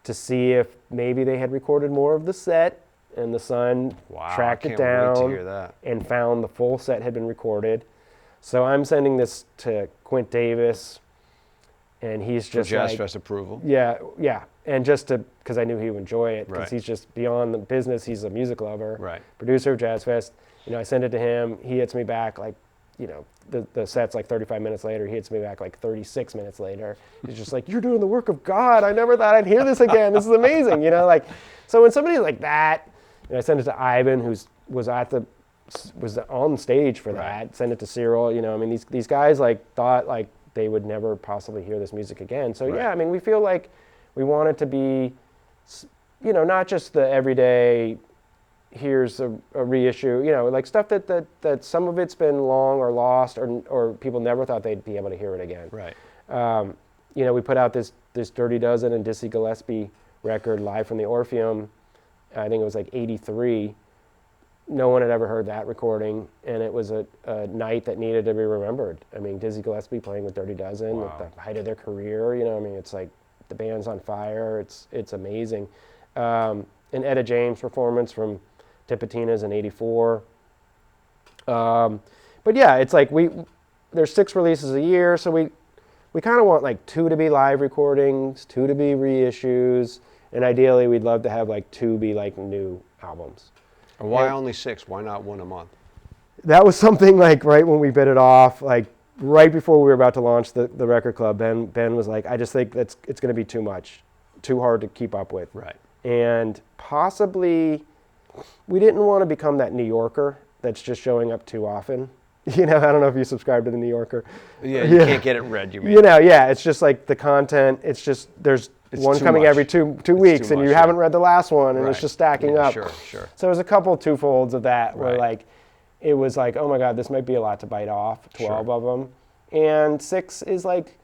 to see if maybe they had recorded more of the set, and the son tracked it down and found the full set had been recorded. So I'm sending this to Quint Davis, and he's just for Jazz Fest approval. Yeah, and just because I knew he would enjoy it, because he's just beyond the business. He's a music lover, producer of Jazz Fest. I send it to him. He hits me back like, the set's like 35 minutes later. He hits me back like 36 minutes later. He's just like, "You're doing the work of God. I never thought I'd hear this again. This is amazing." So when somebody like that, I send it to Ivan, who was on stage for that. Send it to Cyril. These guys thought they would never possibly hear this music again. So we feel like we want it to be, not just the everyday, here's a reissue, stuff that some of it's been long or lost or people never thought they'd be able to hear it again. Right. We put out this Dirty Dozen and Dizzy Gillespie record live from the Orpheum. I think it was like 83. No one had ever heard that recording, and it was a night that needed to be remembered. Dizzy Gillespie playing with Dirty Dozen at the height of their career. It's like the band's on fire. It's amazing. An Etta James performance from Tipitina's in '84. But yeah, it's like there's 6 releases a year, so we kind of want like 2 to be live recordings, 2 to be reissues, and ideally we'd love to have like 2 be like new albums. And why only 6? Why not 1 a month? That was something like right when we bit it off, like right before we were about to launch the record club. Ben was like, "I just think it's going to be too much, too hard to keep up with." Right. And possibly we didn't want to become that New Yorker that's just showing up too often. I don't know if you subscribe to the New Yorker. Yeah, you can't get it read, you mean. It's just like the content, it's just, there's one coming every two weeks, and you haven't read the last one, and it's just stacking up. Sure. So there's a couple twofolds of that where like, it was like, oh my God, this might be a lot to bite off, 12 of them. And 6 is like,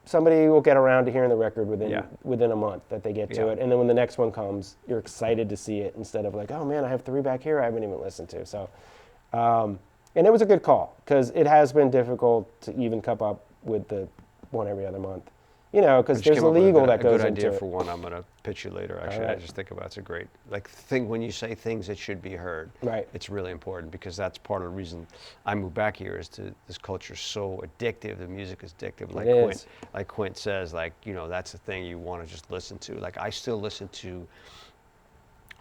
somebody will get around to hearing the record within a month that they get to it. And then when the next one comes, you're excited to see it instead of like, oh man, I have 3 back here I haven't even listened to. So, and it was a good call, because it has been difficult to even keep up with the 1 every other month. because there's a legal that goes a good into idea it. for one I'm going to pitch you later. Actually, right. I just think about it's a great thing when you say things that should be heard. Right. It's really important because that's part of the reason I moved back here is this culture is so addictive. The music is addictive. Like Quint says, that's the thing you want to just listen to. Like I still listen to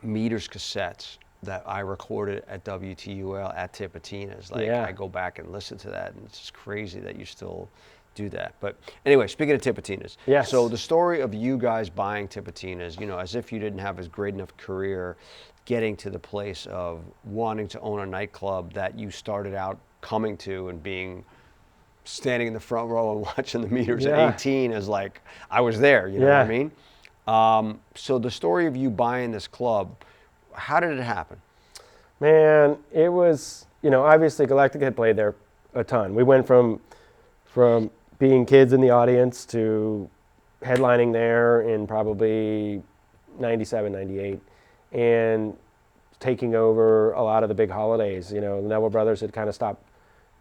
Meters cassettes that I recorded at WTUL at Tipitina's. I go back and listen to that, and it's just crazy that you still do that. But anyway, speaking of Tipitina's, yes. So the story of you guys buying Tipitina's, as if you didn't have a great enough career, getting to the place of wanting to own a nightclub that you started out coming to and standing in the front row and watching the Meters at 18 as I was there, you know what I mean? So the story of you buying this club, how did it happen? Man, it was, obviously Galactic had played there a ton. We went from being kids in the audience to headlining there in probably 97, 98, and taking over a lot of the big holidays. The Neville Brothers had kind of stopped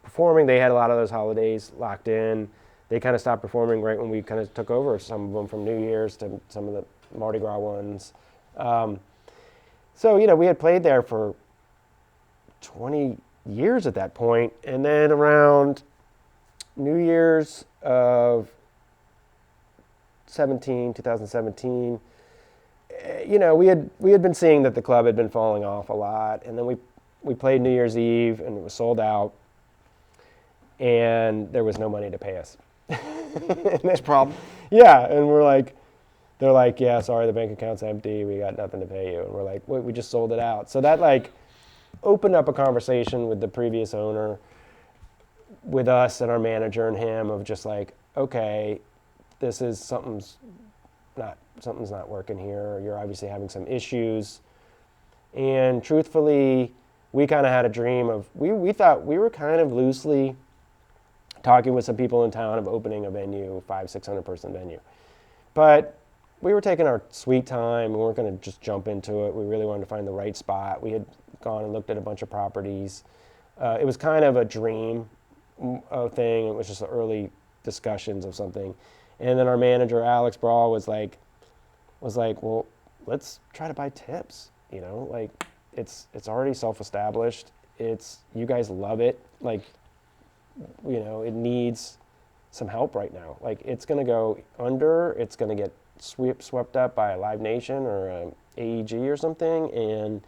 performing. They had a lot of those holidays locked in. They kind of stopped performing right when we kind of took over some of them, from New Year's to some of the Mardi Gras ones. So, we had played there for 20 years at that point. And then around New Year's of 2017, we had been seeing that the club had been falling off a lot. And then we played New Year's Eve, and it was sold out. And there was no money to pay us. That's a problem. Yeah, and they're like, yeah, sorry, the bank account's empty. We got nothing to pay you. And we're like, wait, we just sold it out. So that opened up a conversation with the previous owner, with us and our manager and him, of just okay, this is something's not working here. You're obviously having some issues. And truthfully, we kind of had a dream of, we thought we were kind of loosely talking with some people in town of opening a venue, 500-600 person venue. But we were taking our sweet time. We weren't going to just jump into it. We really wanted to find the right spot. We had gone and looked at a bunch of properties. It was kind of a dream thing. It was just early discussions of something. And then our manager, Alex Brawl, was like, well, let's try to buy Tips. It's already self-established. You guys love it. It needs some help right now. It's going to go under. It's going to get swept up by a Live Nation or a AEG or something, and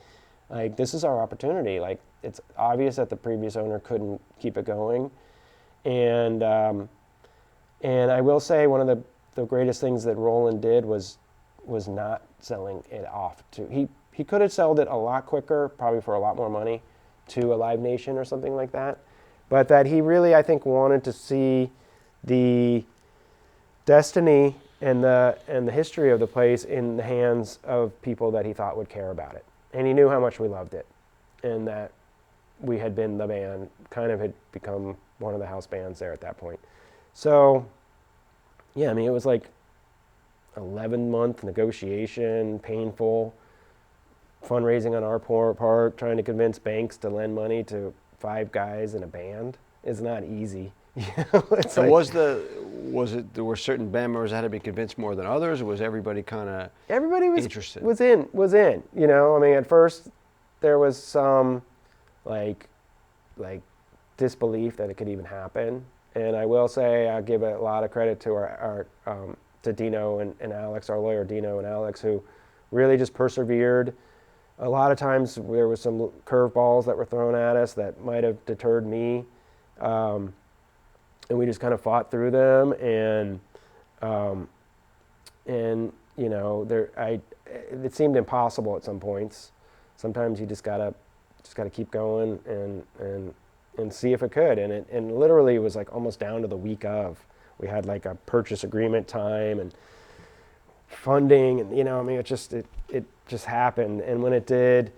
this is our opportunity. It's obvious that the previous owner couldn't keep it going, and I will say one of the greatest things that Roland did was not selling it off to. He could have sold it a lot quicker, probably for a lot more money, to a Live Nation or something like that, but that he really, I think, wanted to see the destiny and the history of the place in the hands of people that he thought would care about it. And he knew how much we loved it, and that we had been the band, kind of had become one of the house bands there at that point. So, yeah, it was 11-month negotiation, painful, fundraising on our part, trying to convince banks to lend money to 5 guys in a band is not easy. So there were certain band members that had to be convinced more than others, or was everybody kind of interested? was in. At first there was some disbelief that it could even happen. And I will say, I give a lot of credit to our to Dino and Alex, our lawyer Dino and Alex, who really just persevered. A lot of times there was some curveballs that were thrown at us that might have deterred me. And we just kind of fought through them, it seemed impossible at some points. Sometimes you just gotta keep going and see if it could. And literally it was almost down to the week of. We had a purchase agreement time and funding, and it just happened. And when it did, it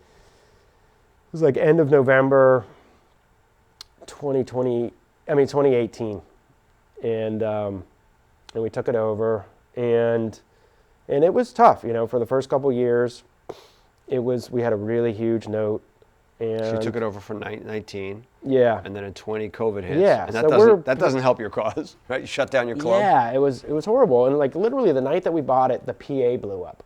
was end of November 2018, and we took it over, and it was tough, for the first couple years. We had a really huge note, And So you took it over for 19. Yeah. And then in 20, COVID hits. Yeah, And so that doesn't help your cause, right? You shut down your club. Yeah, it was horrible. And like literally the night that we bought it, the PA blew up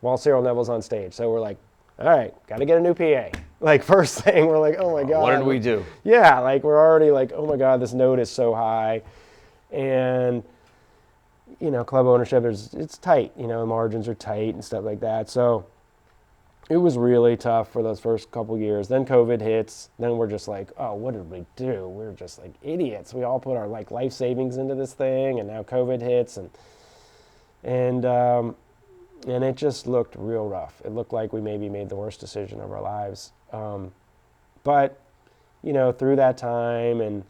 while Cyril Neville's on stage. So we're like, all right, got to get a new PA. Like first thing, we're like, oh my God. What did we do? Yeah, like we're already like, oh my God, this note is so high. And, you know, club ownership, it's tight. You know, margins are tight and stuff like that. So it was really tough for those first couple years. Then COVID hits. Then we're just like, oh, what did we do? We're just like idiots. We all put our like life savings into this thing, and now COVID hits, and it just looked real rough. It looked like we maybe made the worst decision of our lives. But you know, through that time, and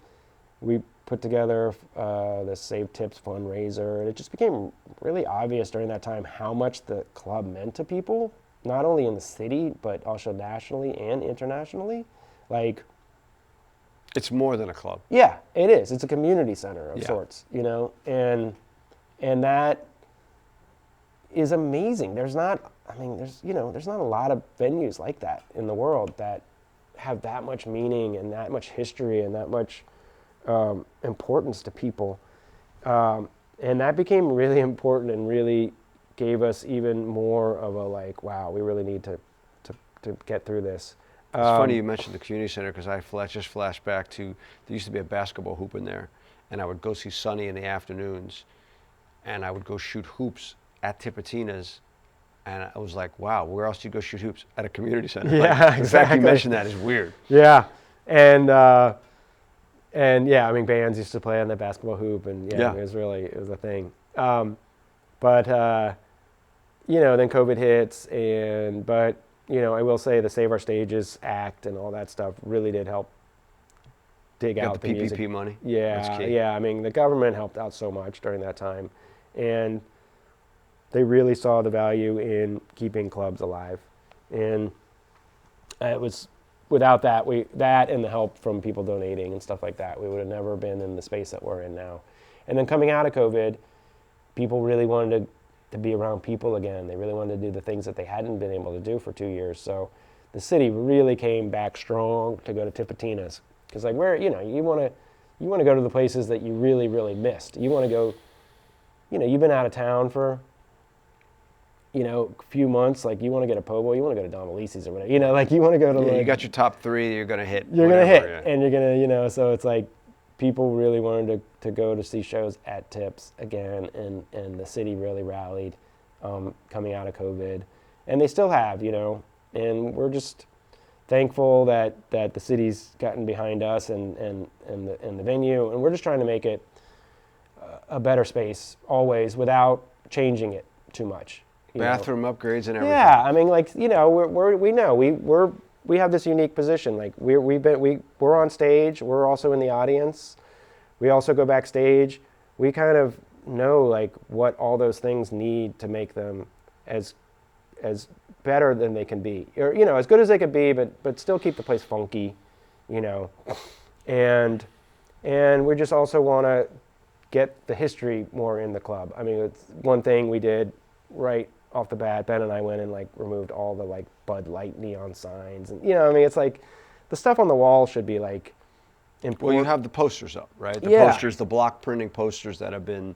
we put together the Save Tips fundraiser, and it just became really obvious during that time how much the club meant to people. Not only in the city, but also nationally and internationally. Like, it's more than a club. Yeah, it is. It's a community center of sorts, you know, and that is amazing. There's not a lot of venues like that in the world that have that much meaning and that much history and that much importance to people. And that became really important and really gave us even more of a like, wow, we really need to get through this. It's funny you mentioned the community center because I just flashed back to, there used to be a basketball hoop in there, and I would go see Sonny in the afternoons, and I would go shoot hoops at Tipitina's, and I was like, wow, where else do you go shoot hoops? At a community center. Yeah, like, exactly. The fact you mentioned that is weird. Yeah, and yeah, I mean, bands used to play on the basketball hoop, and it was a thing. But you know, then COVID hits, but you know, I will say the Save Our Stages Act and all that stuff really did help dig out the PPP music. money. Yeah, That's key. yeah. I mean, the government helped out so much during that time, and they really saw the value in keeping clubs alive. And it was without that, and the help from people donating and stuff like that, we would have never been in the space that we're in now. And then coming out of COVID, people really wanted to be around people again. They really wanted to do the things that they hadn't been able to do for 2 years. So the city really came back strong to go to Tipitina's. Because like where, you know, you want to go to the places that you really, really missed. You want to go, you know, you've been out of town for, you know, a few months. Like you want to get a po' boy, you want to go to Don Malisi's or whatever. You know, like you want to go to you got your top three you're going to hit. You're going to hit, and you're going to, you know, so it's like, people really wanted to go to see shows at Tips again, and the city really rallied coming out of COVID, and they still have, you know, and we're just thankful that the city's gotten behind us and the venue, and we're just trying to make it a better space always without changing it too much. Bathroom upgrades and everything. Yeah, I mean, like, you know, we have this unique position. Like we're on stage. We're also in the audience. We also go backstage. We kind of know like what all those things need to make them as better than they can be, or you know, as good as they could be, but still keep the place funky, you know. And we just also want to get the history more in the club. I mean, it's one thing we did right off the bat. Ben and I went and like removed all the like Bud Light neon signs, and you know, I mean, it's like the stuff on the wall should be like important. Well, you have the posters up, right? The posters, the block printing posters that have been,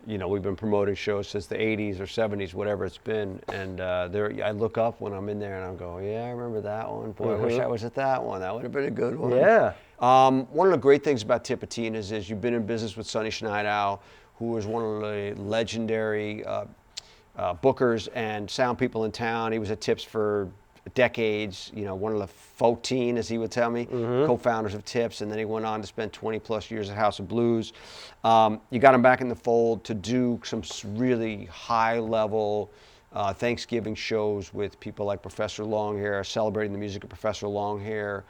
you know, we've been promoting shows since the 80s or 70s, whatever it's been, and I look up when I'm in there and I'm going, yeah, I remember that one. Boy, I wish I was at that one. That would have been a good one. Yeah. One of the great things about Tipitina's is you've been in business with Sonny Schneidow, who was one of the legendary bookers and sound people in town. He was at Tips for decades, you know, one of the 14, as he would tell me, co-founders of Tips, and then he went on to spend 20 plus years at House of Blues. You got him back in the fold to do some really high level Thanksgiving shows with people like Professor Longhair, celebrating the music of Professor Longhair,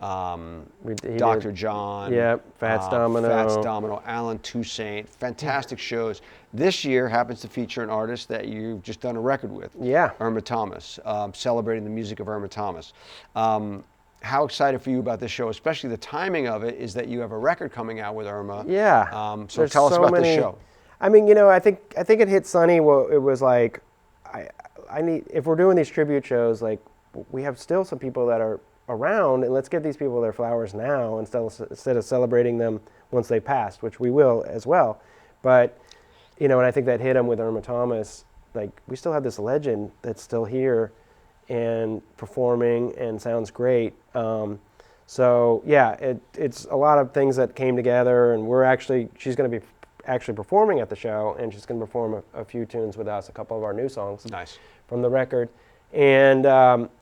Dr. John, Fats Domino, Alan Toussaint, fantastic shows. This year happens to feature an artist that you've just done a record with, Irma Thomas, celebrating the music of Irma Thomas. How excited for you about this show, especially the timing of it, is that you have a record coming out with Irma. So tell us about this show. I mean, you know, I think it hit Sonny. Well, it was like, I need, if we're doing these tribute shows, like we have still some people that are around, and let's give these people their flowers now instead of celebrating them once they passed, which we will as well. But, and I think that hit him with Irma Thomas. Like, we still have this legend that's still here and performing and sounds great. So yeah, it's a lot of things that came together, and she's going to be actually performing at the show, and she's going to perform a few tunes with us, a couple of our new songs from the record. And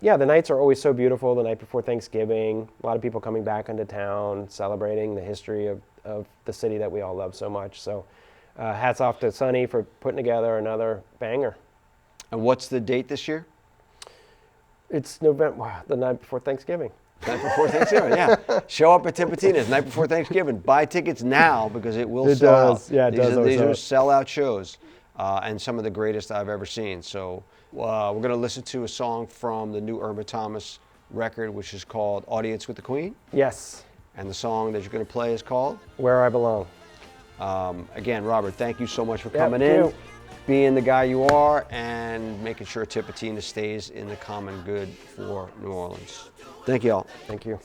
yeah, the nights are always so beautiful. The night before Thanksgiving, a lot of people coming back into town, celebrating the history of the city that we all love so much. So hats off to Sonny for putting together another banger. And what's the date this year? It's November, the night before Thanksgiving. Night before Thanksgiving, yeah. Show up at Tipitina's night before Thanksgiving. Buy tickets now because it will sell out. Yeah, it does. These are sellout shows, and some of the greatest I've ever seen. So we're going to listen to a song from the new Irma Thomas record, which is called Audience with the Queen. Yes. And the song that you're going to play is called Where I Belong. Again, Robert, thank you so much for coming in, being the guy you are, and making sure Tipitina stays in the common good for New Orleans. Thank you all. Thank you.